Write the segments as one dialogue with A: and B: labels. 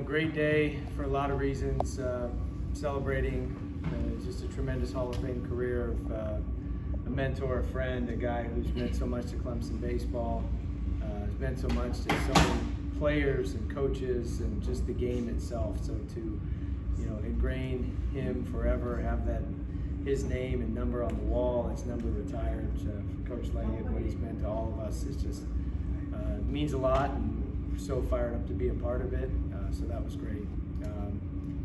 A: great day for a lot of reasons. Celebrating just a tremendous Hall of Fame career of a mentor, a friend, a guy who's meant so much to Clemson baseball, has meant so much to so many players and coaches and just the game itself. So to, ingrain him forever, have his name and number on the wall, his number retired for Coach Leggett, what he's meant to all of us is just means a lot, and we're so fired up to be a part of it. So that was great.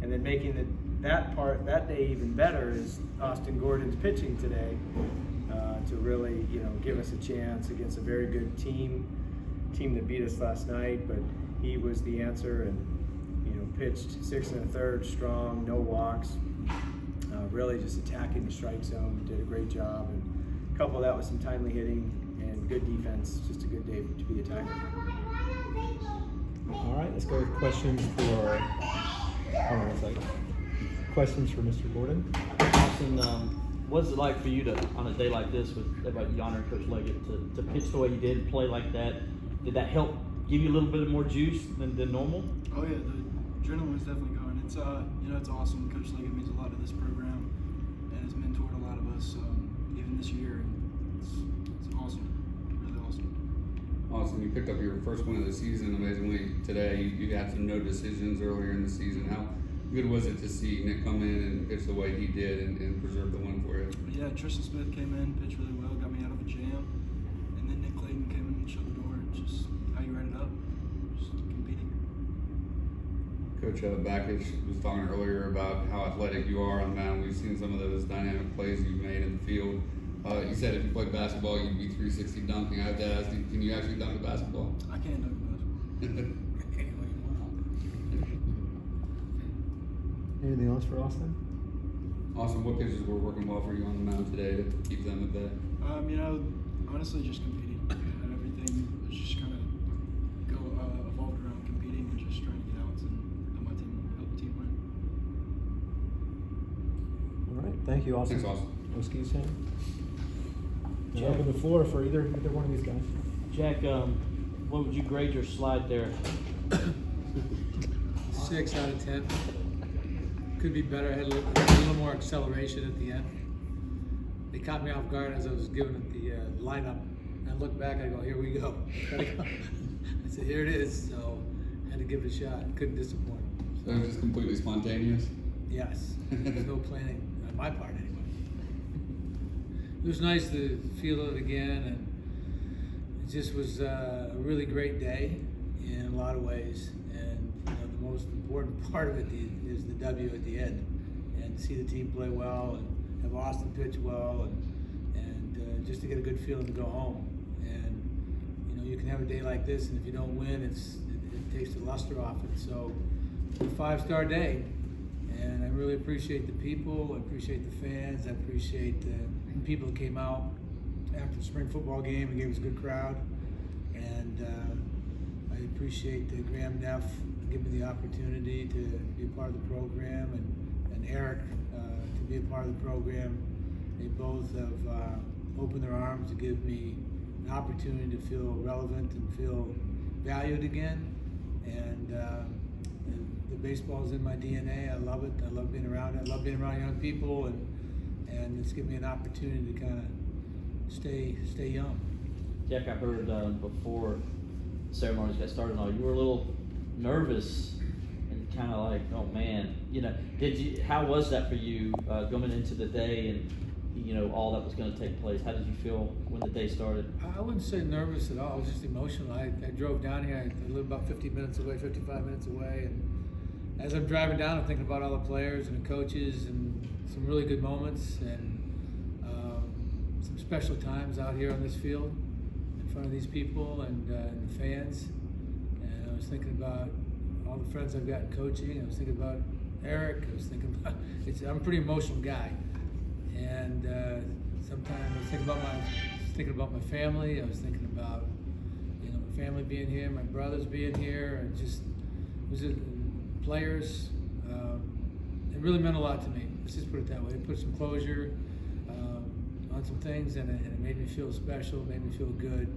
A: And then making that day even better is Austin Gordon's pitching today to really give us a chance against a very good team that beat us last night. But he was the answer and pitched 6 1/3, strong, no walks, really just attacking the strike zone. Did a great job, and couple that with some timely hitting and good defense. Just a good day to be a Tiger.
B: All right, let's go with questions for. Hold on a second. Questions for Mr. Gordon.
C: Austin, what's it like for you to, on a day like this, with everybody honoring Coach Leggett, to pitch the way you did, play like that? Did that help give you a little bit more juice than normal?
D: Oh yeah, the adrenaline was definitely going. It's it's awesome. Coach Leggett means a lot to this program and has mentored a lot of us even this year. And it's awesome, really awesome.
E: Awesome. You picked up your first win of the season amazingly today. You had some no decisions earlier in the season. How good was it to see Nick come in and pitch the way he did and preserve the win for you?
D: Yeah, Tristan Smith came in, pitched really well, got me out of a jam, and then Nick Clayton came in and shut the door. It's just how you write it up, just competing.
E: Coach Bakich was talking earlier about how athletic you are on the mound. We've seen some of those dynamic plays you've made in the field. You said if you played basketball, you'd be 360 dunking. I have to ask, can you actually dunk a basketball?
D: I can't dunk a basketball.
B: Anything else for Austin?
E: Awesome. What pitches were working well for you on the mound today to keep them at bay?
D: Honestly, just competing. And everything was just kind of evolved around competing and just trying to get outs and help the team win.
B: All right, thank you, Austin.
E: Thanks, Austin.
B: Oski's in. And open the floor for either one of these guys.
C: Jack, what would you grade your slide there?
F: 6 out of 10. Could be better. I had a little more acceleration at the end. They caught me off guard as I was giving it the lineup. And I looked back, I go, here we go. I said, here it is. So I had to give it a shot. Couldn't disappoint.
E: So it was just completely spontaneous?
F: Yes. There's no planning on my part anyway. It was nice to feel it again, and it just was a really great day in a lot of ways. And the most important part of it is the W at the end, and see the team play well and have Austin pitch well, and just to get a good feeling to go home. And you can have a day like this, and if you don't win, it takes the luster off it. So it's a 5-star day, and I really appreciate the people. I appreciate the fans. I appreciate the people that came out after the spring football game and gave us a good crowd. And I appreciate Graham Neff giving me the opportunity to be a part of the program, and Eric to be a part of the program. They both have opened their arms to give me an opportunity to feel relevant and feel valued again. And the baseball is in my DNA. I love it. I love being around it. I love being around young people, and it's given me an opportunity to kind of stay young.
C: Jack, I heard before the ceremonies got started, you were a little nervous and kind of like, oh man, how was that for you going into the day and all that was going to take place? How did you feel when the day started?
F: I wouldn't say nervous at all. I was just emotional. I drove down here. I live about 55 minutes away, and as I'm driving down, I'm thinking about all the players and the coaches and some really good moments and some special times out here on this field in front of these people and the fans. And I was thinking about all the friends I've got in coaching. I was thinking about Eric. I was thinking about I'm a pretty emotional guy, and sometimes I was thinking about my family. I was thinking about my family being here, my brothers being here, and just players. It really meant a lot to me. Let's just put it that way. It put some closure on some things, and it made me feel special. It made me feel good,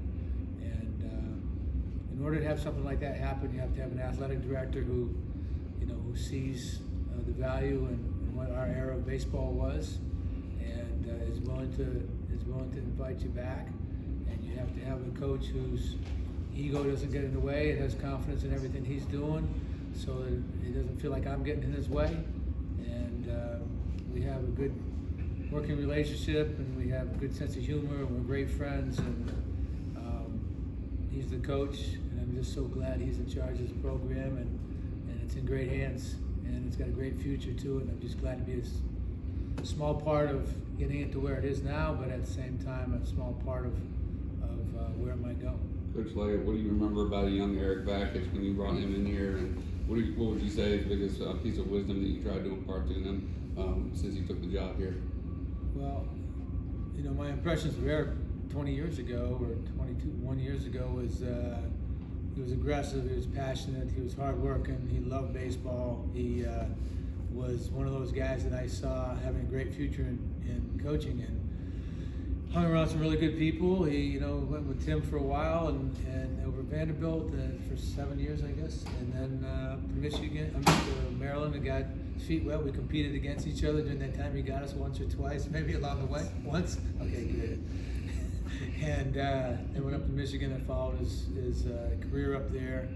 F: and in order to have something like that happen, you have to have an athletic director who sees the value and what our era of baseball was, and is willing to invite you back. And you have to have a coach whose ego doesn't get in the way and has confidence in everything he's doing, so that he doesn't feel like I'm getting in his way. And we have a good working relationship, and we have a good sense of humor, and we're great friends. And he's the coach, and I'm just so glad he's in charge of this program, and it's in great hands, and it's got a great future to it. And I'm just glad to be a small part of getting it to where it is now, but at the same time, a small part of where it might go.
E: Coach Leggett, what do you remember about a young Eric Bakich when you brought him in here, and what would you say is the biggest piece of wisdom that you tried to impart to him since you took the job here?
F: Well, my impressions of Eric 20 years ago, or 21 years ago, was he was aggressive, he was passionate, he was hardworking, he loved baseball. He was one of those guys that I saw having a great future in coaching, and hung around some really good people. He went with Tim for a while, and over Vanderbilt for 7 years, I guess, and then up to Maryland, and got his feet wet. We competed against each other during that time. He got us once or twice, maybe along the way. Once? Okay, good. And then went up to Michigan and followed his career up there.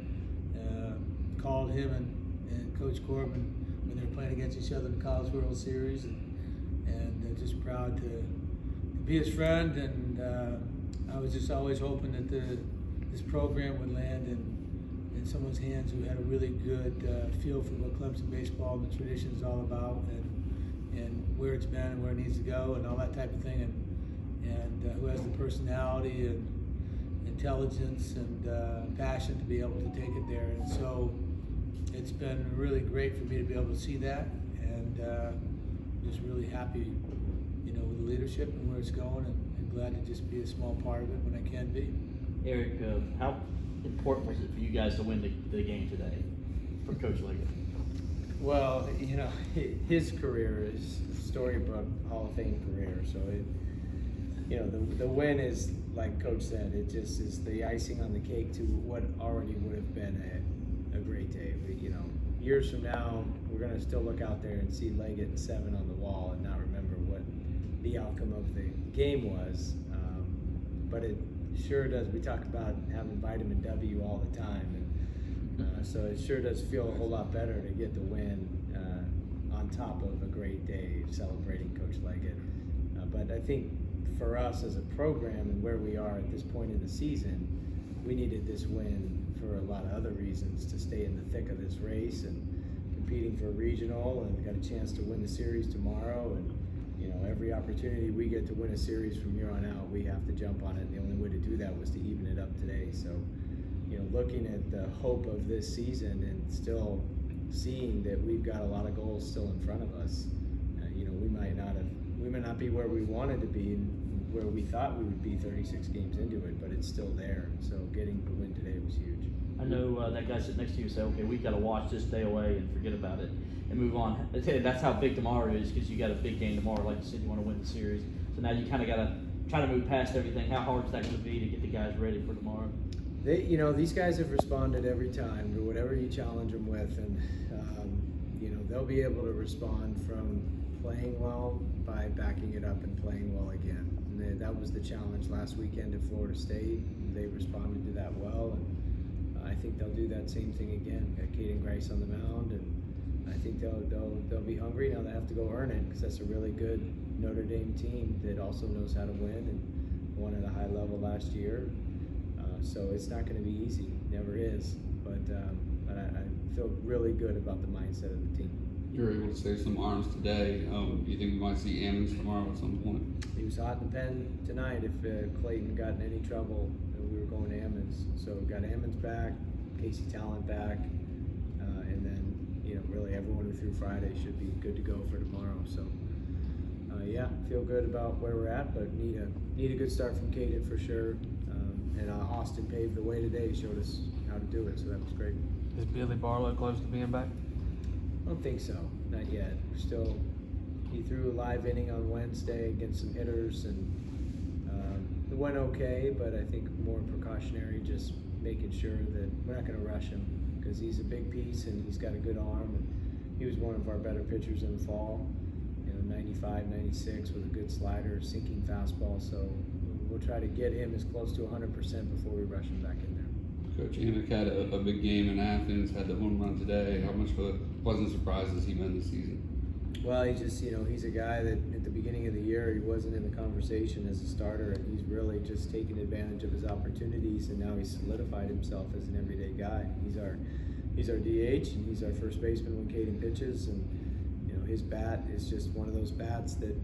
F: Called him and Coach Corbin when they were playing against each other in the College World Series, and just proud to be his friend. And I was just always hoping that this program would land in someone's hands who had a really good feel for what Clemson baseball and the tradition is all about, and where it's been and where it needs to go and all that type of thing, and who has the personality and intelligence and passion to be able to take it there. And so it's been really great for me to be able to see that, and just really happy with the leadership and where it's going, and glad to just be a small part of it when I can be.
C: Eric, how important was it for you guys to win the game today for Coach Leggett?
A: Well, his career is storybook Hall of Fame career, so the win is, like Coach said, it just is the icing on the cake to what already would have been a great day. Years from now, we're going to still look out there and see Leggett and 7 on the wall and not remember what the outcome of the game was. But it sure does. We talk about having vitamin W all the time, and so it sure does feel a whole lot better to get the win on top of a great day celebrating Coach Leggett. But I think for us as a program and where we are at this point in the season, we needed this win for a lot of other reasons to stay in the thick of this race and competing for a regional, and got a chance to win the series tomorrow. And every opportunity we get to win a series from here on out, we have to jump on it. And the only way to do that was to even it up today. So, looking at the hope of this season and still seeing that we've got a lot of goals still in front of us, we might not be where we wanted to be and where we thought we would be 36 games into it, but it's still there. So getting the win today was huge.
C: I know that guy sitting next to you said, okay, we've got to watch this day away and forget about it and move on. That's how big tomorrow is, because you got a big game tomorrow. Like you said, you want to win the series. So now you kind of got to try to move past everything. How hard is that going to be to get the guys ready for tomorrow?
A: These guys have responded every time to whatever you challenge them with, and they'll be able to respond from playing well by backing it up and playing well again. And that was the challenge last weekend at Florida State. They responded to that well, and I think they'll do that same thing again. Got Caden Grice on the mound, and I think they'll be hungry. Now they have to go earn it, because that's a really good Notre Dame team that also knows how to win and won at a high level last year. So it's not going to be easy, never is. But I feel really good about the mindset of the team.
E: You were able to save some arms today. Do you think we might see Ammons tomorrow at some point?
A: He was hot in the pen tonight. If Clayton got in any trouble, we were going to Ammons. So we got Ammons back, Casey Talent back, and then really everyone who threw Friday should be good to go for tomorrow. So feel good about where we're at, but need a good start from Caden for sure. And Austin paved the way today, showed us how to do it, so that was great.
G: Is Billy Barlow close to being back?
A: I don't think so, not yet. He threw a live inning on Wednesday against some hitters, and it went okay, but I think more precautionary, just making sure that we're not going to rush him because he's a big piece and he's got a good arm. And he was one of our better pitchers in the fall. 95, 96 with a good slider, sinking fastball. So we'll try to get him as close to 100% before we rush him back in there.
E: Coach Amick had a big game in Athens, had the home run today. How much of a pleasant surprise has he been this season?
A: Well, he just, he's a guy that at the beginning of the year, he wasn't in the conversation as a starter, and he's really just taken advantage of his opportunities, and now he's solidified himself as an everyday guy. He's our DH, and he's our first baseman when Caden pitches, and his bat is just one of those bats that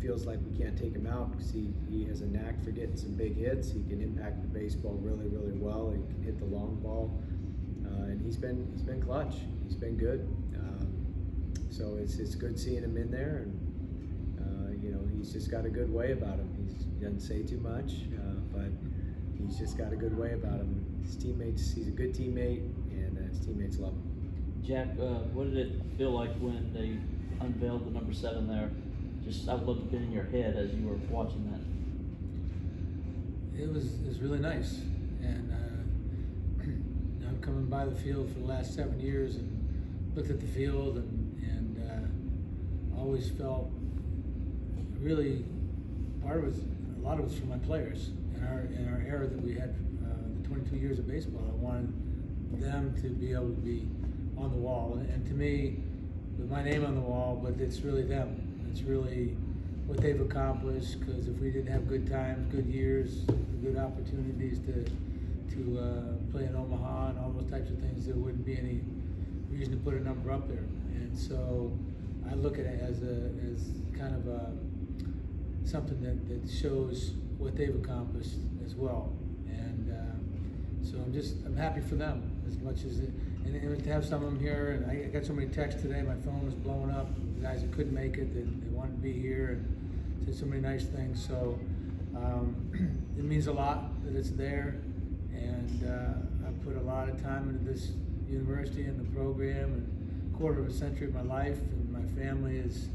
A: feels like we can't take him out because he has a knack for getting some big hits. He can impact the baseball really, really well. He can hit the long ball, and he's been clutch. He's been good. So it's good seeing him in there, and he's just got a good way about him. He doesn't say too much, but he's just got a good way about him. His teammates, he's a good teammate, and his teammates love him.
C: Jack, what did it feel like when they unveiled the number 7 there? I would love to be in your head as you were watching that.
F: It was really nice, and I'm coming by the field for the last 7 years and looked at the field and always felt really a lot of it was for my players in our era that we had the 22 years of baseball. I wanted them to be able to be on the wall, and to me, with my name on the wall, but it's really them. It's really what they've accomplished, because if we didn't have good times, good years, good opportunities to play in Omaha and all those types of things, there wouldn't be any reason to put a number up there. And so I look at it as kind of something that shows what they've accomplished as well. And so I'm happy for them as much as it. And to have some of them here, and I got so many texts today, my phone was blowing up, the guys that couldn't make it, that they wanted to be here, and said so many nice things. So it means a lot that it's there, and I put a lot of time into this university and the program, and a quarter of a century of my life, and my family has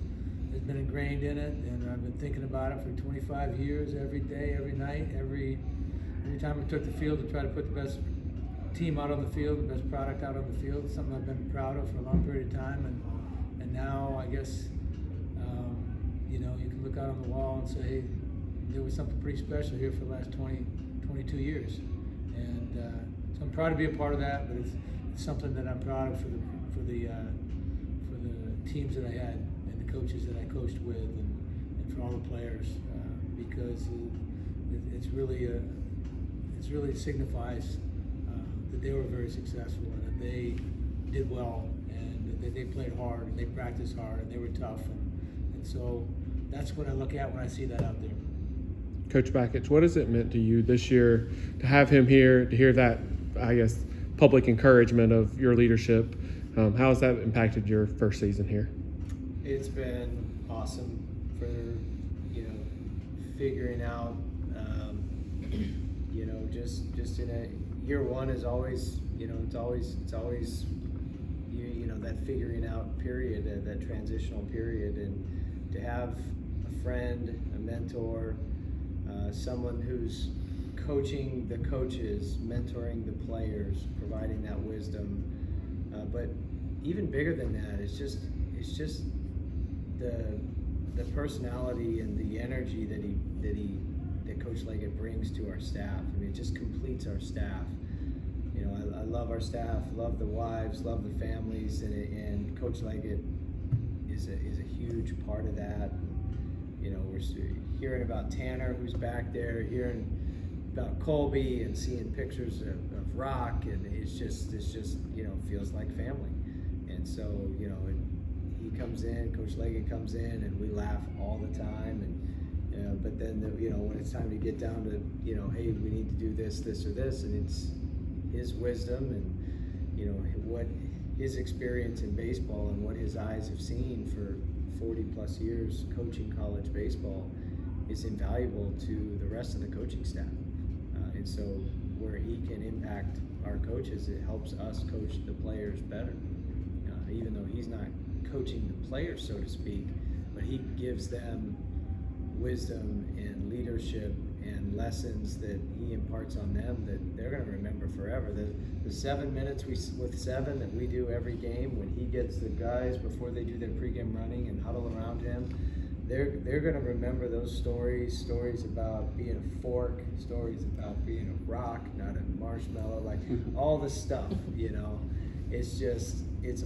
F: been ingrained in it, and I've been thinking about it for 25 years, every day, every night, every time I took the field to try to put the best team out on the field, the best product out on the field, something I've been proud of for a long period of time, and now I guess you can look out on the wall and say, hey, there was something pretty special here for the last 22 years, and so I'm proud to be a part of that. But it's something that I'm proud of for the teams that I had and the coaches that I coached with, and for all the players, because it really signifies that they were very successful and that they did well, and that they played hard and they practiced hard and they were tough, and so that's what I look at when I see that out there.
G: Coach Bakich, what has it meant to you this year to have him here, to hear that, I guess, public encouragement of your leadership? How has that impacted your first season here?
A: It's been awesome for figuring out just in a year one is always it's always that figuring out period, that transitional period, and to have a friend, a mentor, someone who's coaching the coaches, mentoring the players, providing that wisdom, but even bigger than that, it's just the personality and the energy that Coach Leggett brings to our staff. I mean, it just completes our staff. I love our staff, love the wives, love the families, and Coach Leggett is a huge part of that. We're hearing about Tanner, who's back there, hearing about Colby, and seeing pictures of Rock, and it's just feels like family. And so he comes in, Coach Leggett comes in, and we laugh all the time. And but then when it's time to get down to hey, we need to do this, or this, and it's his wisdom and what his experience in baseball and what his eyes have seen for 40 plus years coaching college baseball is invaluable to the rest of the coaching staff. And so where he can impact our coaches, it helps us coach the players better. Even though he's not coaching the players, so to speak, but he gives them wisdom and leadership and lessons that he imparts on them that they're going to remember forever. The 7 minutes with 7 that we do every game, when he gets the guys before they do their pregame running and huddle around him, they're going to remember those stories about being a fork, stories about being a rock, not a marshmallow, like all the stuff, you know. It's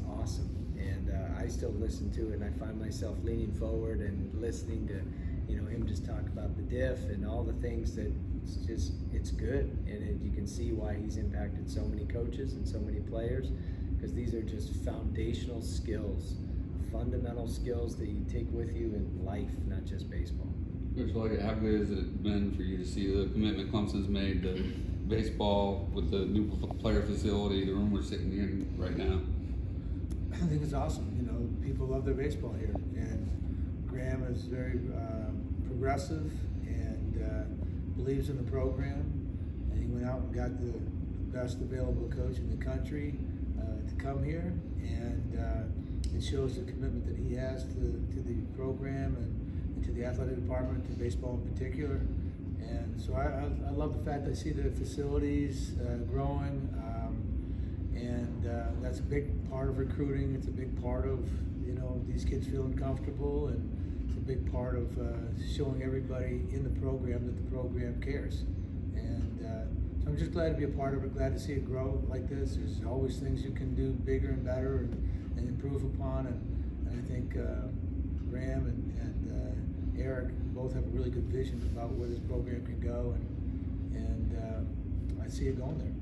A: awesome. And I still listen to it, and I find myself leaning forward and listening to, you know, him just talk about the diff and all the things that it's good. And you can see why he's impacted so many coaches and so many players, because these are just foundational skills, fundamental skills that you take with you in life, not just baseball.
E: Coach Leggett, how good has it been for you to see the commitment Clemson's made to baseball with the new player facility, the room we're sitting in right now?
F: I think it's awesome. You know, people love their baseball here, and Graham is very progressive and believes in the program. And he went out and got the best available coach in the country to come here, and it shows the commitment that he has to the program and to the athletic department, to baseball in particular. And so I love the fact that I see the facilities growing, and that's a big part of recruiting. It's a big part of, you know, these kids feeling comfortable, and it's a big part of showing everybody in the program that the program cares. And so I'm just glad to be a part of it, glad to see it grow like this. There's always things you can do bigger and better and improve upon, and I think Graham and Eric both have a really good vision about where this program can go, and I see it going there.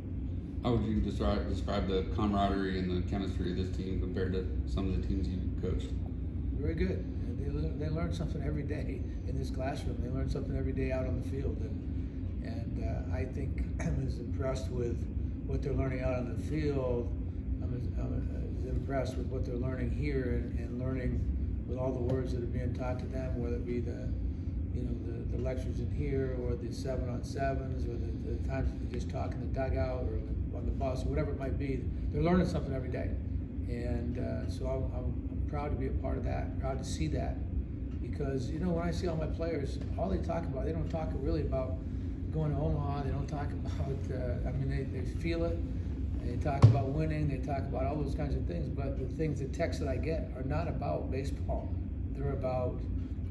E: How would you describe the camaraderie and the chemistry of this team compared to some of the teams you've coached?
F: Very good. They learn something every day in this classroom. They learn something every day out on the field, and I think I'm as impressed with what they're learning out on the field. I'm as impressed with what they're learning here, and learning with all the words that are being taught to them, whether it be the lectures in here, or the 7-on-7s, or the times that they just talk in the dugout or on the bus, or whatever it might be. They're learning something every day, and so I'm proud to be a part of that. Proud to see that, because you know, when I see all my players, all they talk about, they don't talk really about going to Omaha. They don't talk about. I mean, they feel it. They talk about winning. They talk about all those kinds of things. But the things, the texts that I get, are not about baseball. They're about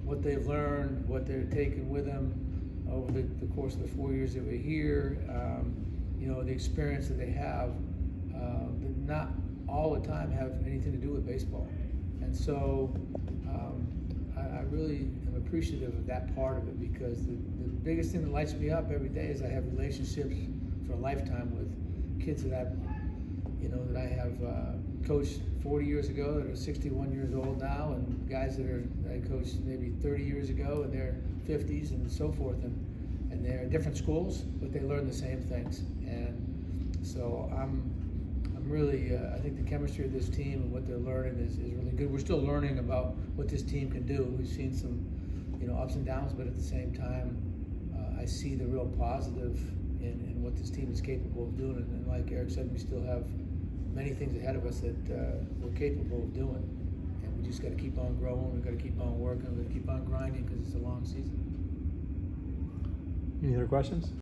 F: what they've learned, what they're taking with them over the course of the 4 years that we're here. You know, the experience that they have, that not all the time have anything to do with baseball. And so I really am appreciative of that part of it, because the biggest thing that lights me up every day is I have relationships for a lifetime with kids that I have coached 40 years ago that are 61 years old now, and guys that I coached maybe 30 years ago and they're 50s and so forth, and they're in different schools, but they learn the same things. And so I'm really, I think the chemistry of this team and what they're learning is really good. We're still learning about what this team can do. We've seen some, you know, ups and downs, but at the same time, I see the real positive in what this team is capable of doing. And like Eric said, we still have many things ahead of us that we're capable of doing. And we just got to keep on growing. We've got to keep on working. We've got to keep on grinding, because it's a long season.
B: Any other questions?